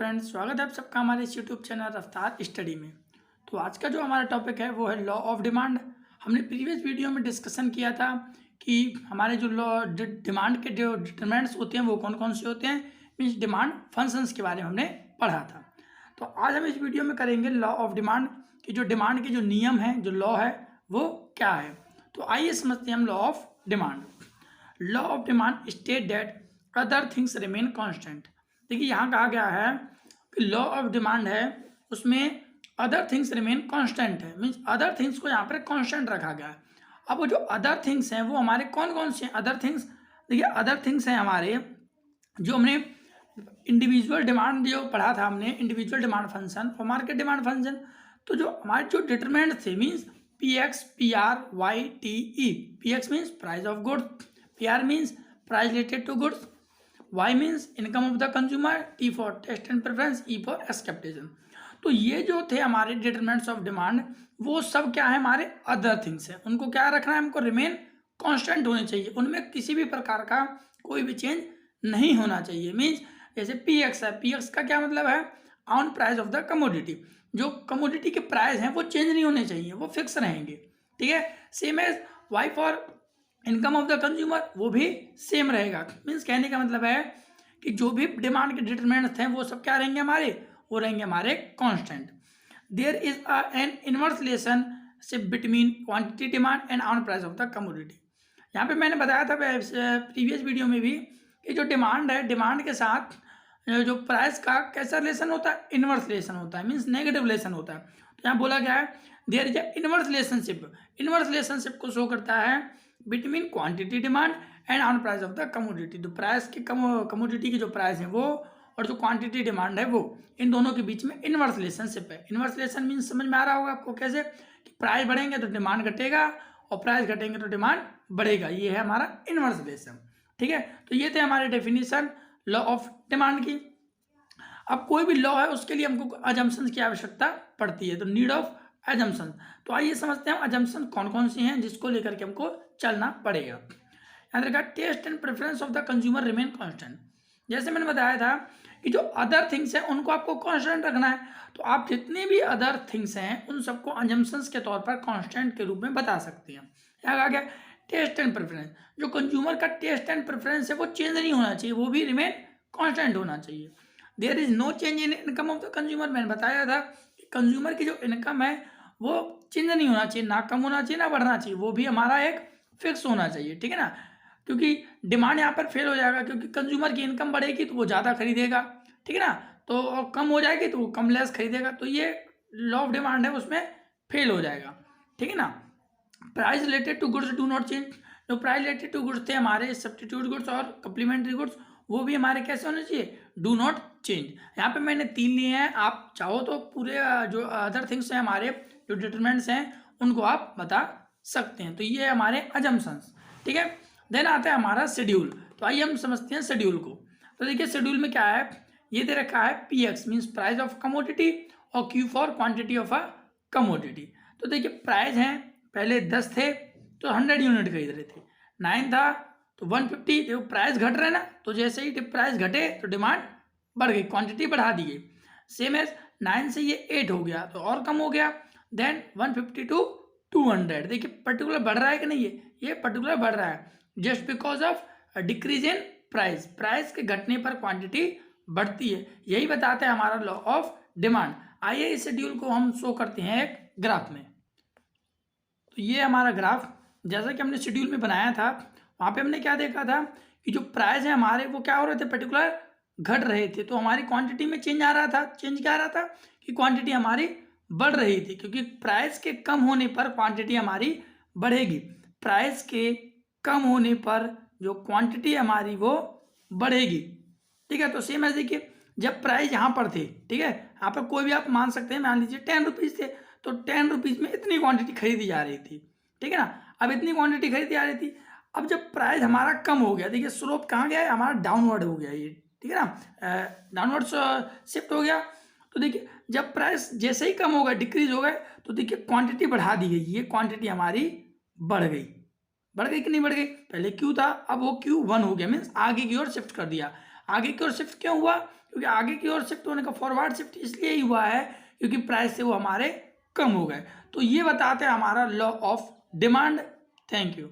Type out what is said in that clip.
Friends, स्वागत है आप सबका हमारे इस यूट्यूब चैनल रफ्तार स्टडी में। तो आज का जो हमारा टॉपिक है वो है लॉ ऑफ डिमांड। हमने प्रीवियस वीडियो में डिस्कशन किया था कि हमारे जो लॉ डिमांड के जो डिटरमिनेंट्स होते हैं वो कौन कौन से होते हैं, मीन्स डिमांड फंक्शंस के बारे में हमने पढ़ा था। तो आज हम इस वीडियो में करेंगे लॉ ऑफ डिमांड की जो डिमांड के जो नियम है, जो लॉ है वो क्या है। तो आइए समझते हैं हम law of demand. Law of demand state that other things remain constant. देखिए यहाँ कहा गया है कि लॉ ऑफ डिमांड है, उसमें अदर थिंग्स रिमेन कांस्टेंट है, मीन्स अदर थिंग्स को यहाँ पर कांस्टेंट रखा गया है। अब वो जो अदर थिंग्स हैं वो हमारे कौन कौन से हैं अदर थिंग्स। देखिए अदर थिंग्स हैं हमारे जो हमने इंडिविजुअल डिमांड जो पढ़ा था, हमने इंडिविजुअल डिमांड फंक्शन और मार्केट डिमांड फंक्शन। तो जो हमारे जो डिटरमिनेंट थे means P X, P R, Y, T, E. P X means price of goods, P R means price related to goods, Y means income of the consumer, T for taste and preference, E for acceptation. तो ये जो थे हमारे determinants of demand वो सब क्या है, हमारे अदर थिंग्स है। उनको क्या रखना है, हमको रिमेन कांस्टेंट होने चाहिए, उनमें किसी भी प्रकार का कोई भी चेंज नहीं होना चाहिए। मीन्स जैसे पी एक्स है, पी एक्स का क्या मतलब है, on price of the commodity. जो कमोडिटी के प्राइस हैं वो चेंज नहीं होने चाहिए, वो फिक्स रहेंगे। ठीक है। Same as Y for income of the consumer, वो भी सेम रहेगा। मीन्स कहने का मतलब है कि जो भी डिमांड के डिटरमिनेंट्स हैं वो सब क्या रहेंगे, हमारे वो रहेंगे हमारे constant. There is an inverse relationship between quantity demand and on price of the commodity. यहाँ पे मैंने बताया था प्रीवियस वीडियो में भी कि जो डिमांड है, डिमांड के साथ जो प्राइस का कैसा रिलेशन होता है, इनवर्स रिलेशन होता है, मीन्स नेगेटिव रिलेशन होता है। तो यहाँ बोला गया है there is a inverse relationship. Inverse relationship को शो करता है between quantity demand and on price of the commodity. तो प्राइस की कमोडिटी की जो प्राइस है वो और जो क्वांटिटी डिमांड है वो, इन दोनों के बीच में इनवर्स रिलेशनशिप है। इनवर्स रिलेशन मीन्स समझ में आ रहा होगा आपको कैसे, कि प्राइस बढ़ेंगे तो डिमांड घटेगा और प्राइस घटेंगे तो डिमांड बढ़ेगा। ये है हमारा इनवर्स रिलेशन। ठीक है। तो ये थे हमारे डेफिनेशन लॉ ऑफ डिमांड की। अब कोई भी लॉ है उसके लिए हमको अजम्पशंस की आवश्यकता पड़ती है, तो नीड ऑफ अजम्पशन। तो आइए समझते हैं अजम्पशन कौन कौन सी हैं जिसको लेकर के हमको चलना पड़ेगा। याद रखा, test and preference of the consumer remain constant. जैसे मैंने बताया था कि जो अदर थिंग्स हैं उनको आपको कांस्टेंट रखना है, तो आप जितने भी अदर थिंग्स हैं उन सबको अजम्पशंस के तौर पर कांस्टेंट के रूप में बता सकते हैं। यहाँ आ गया टेस्ट एंड प्रेफरेंस। जो कंज्यूमर का टेस्ट एंड प्रेफरेंस है वो चेंज नहीं होना चाहिए, वो भी रिमेन कांस्टेंट होना चाहिए। There is no change in income of the consumer. मैंने बताया था कि कंज्यूमर की जो इनकम है वो चेंज नहीं होना चाहिए, ना कम होना चाहिए ना बढ़ना चाहिए, वो भी हमारा एक फिक्स होना चाहिए। ठीक है ना, क्योंकि डिमांड यहाँ पर फेल हो जाएगा, क्योंकि कंज्यूमर की इनकम बढ़ेगी तो वो ज़्यादा खरीदेगा। ठीक है ना, तो और कम हो जाएगी तो वो कम लेस खरीदेगा, तो ये लॉ ऑफ डिमांड है उसमें फेल हो जाएगा। ठीक है ना। Price related to goods do not change. जो प्राइस रिलेटेड टू गुड्स थे हमारे सब्स्टिट्यूट गुड्स और कम्प्लीमेंट्री गुड्स, वो भी हमारे कैसे होने चाहिए, डू नॉट चेंज। यहाँ पे मैंने 3 लिए हैं, आप चाहो तो पूरे जो अदर थिंग्स हैं हमारे जो डिटरमिनेंट्स हैं उनको आप बता सकते हैं। तो ये है हमारे अजम्पशंस। ठीक है। देन आता है हमारा शेड्यूल। तो आइए हम समझते हैं शेड्यूल को। तो देखिए शेड्यूल में क्या है, ये दे रखा है P X means price of commodity और Q for quantity of a commodity. तो देखिए प्राइस हैं, पहले 10 थे तो 100 यूनिट खरीद रहे थे, 9 था तो 150। देखो प्राइस घट रहा है ना, तो जैसे ही प्राइस घटे तो डिमांड बढ़ गई, क्वांटिटी बढ़ा दी गई। सेम एज 9 से ये 8 हो गया तो और कम हो गया, देन 150 टू 200। देखिए पर्टिकुलर बढ़ रहा है कि नहीं, ये पर्टिकुलर बढ़ रहा है just because of decrease in price. Price के घटने पर क्वांटिटी बढ़ती है, यही बताता है हमारा लॉ ऑफ डिमांड। आइए इस शेड्यूल को हम शो करते हैं एक ग्राफ में। तो ये हमारा ग्राफ जैसा कि हमने शेड्यूल में बनाया था, वहाँ पे हमने क्या देखा था कि जो प्राइस है हमारे वो क्या हो रहे थे, पर्टिकुलर घट रहे थे, तो हमारी क्वांटिटी में चेंज आ रहा था। चेंज क्या आ रहा था कि क्वांटिटी हमारी बढ़ रही थी, क्योंकि प्राइस के कम होने पर क्वांटिटी हमारी बढ़ेगी। प्राइस के कम होने पर जो क्वांटिटी हमारी वो बढ़ेगी। ठीक है। तो सेम है, देखिए जब प्राइस यहाँ पर थे, ठीक है, यहाँ पर कोई भी आप मान सकते हैं, मान लीजिए 10 रुपीज़ थे, तो 10 रुपीज़ में इतनी क्वांटिटी खरीदी जा रही थी। ठीक है ना, अब इतनी क्वांटिटी खरीदी जा रही थी। अब जब प्राइस हमारा कम हो गया, देखिए स्लोप कहाँ गया है, हमारा डाउनवर्ड हो गया ये। ठीक है ना, डाउनवर्ड शिफ्ट हो गया। तो देखिए जब प्राइस जैसे ही कम हो गया, डिक्रीज हो गए, तो देखिए क्वांटिटी बढ़ा दी गई, ये क्वांटिटी हमारी बढ़ गई। बढ़ गई कि नहीं बढ़ गई, पहले क्यू था अब वो Q1 हो गया, मीन्स आगे की ओर शिफ्ट कर दिया। आगे की ओर शिफ्ट क्यों हुआ? क्योंकि आगे की ओर शिफ्ट होने का फॉरवर्ड शिफ्ट इसलिए ही हुआ है क्योंकि प्राइस से वो हमारे कम हो गए। तो ये बताते हैं हमारा law of demand. Thank you.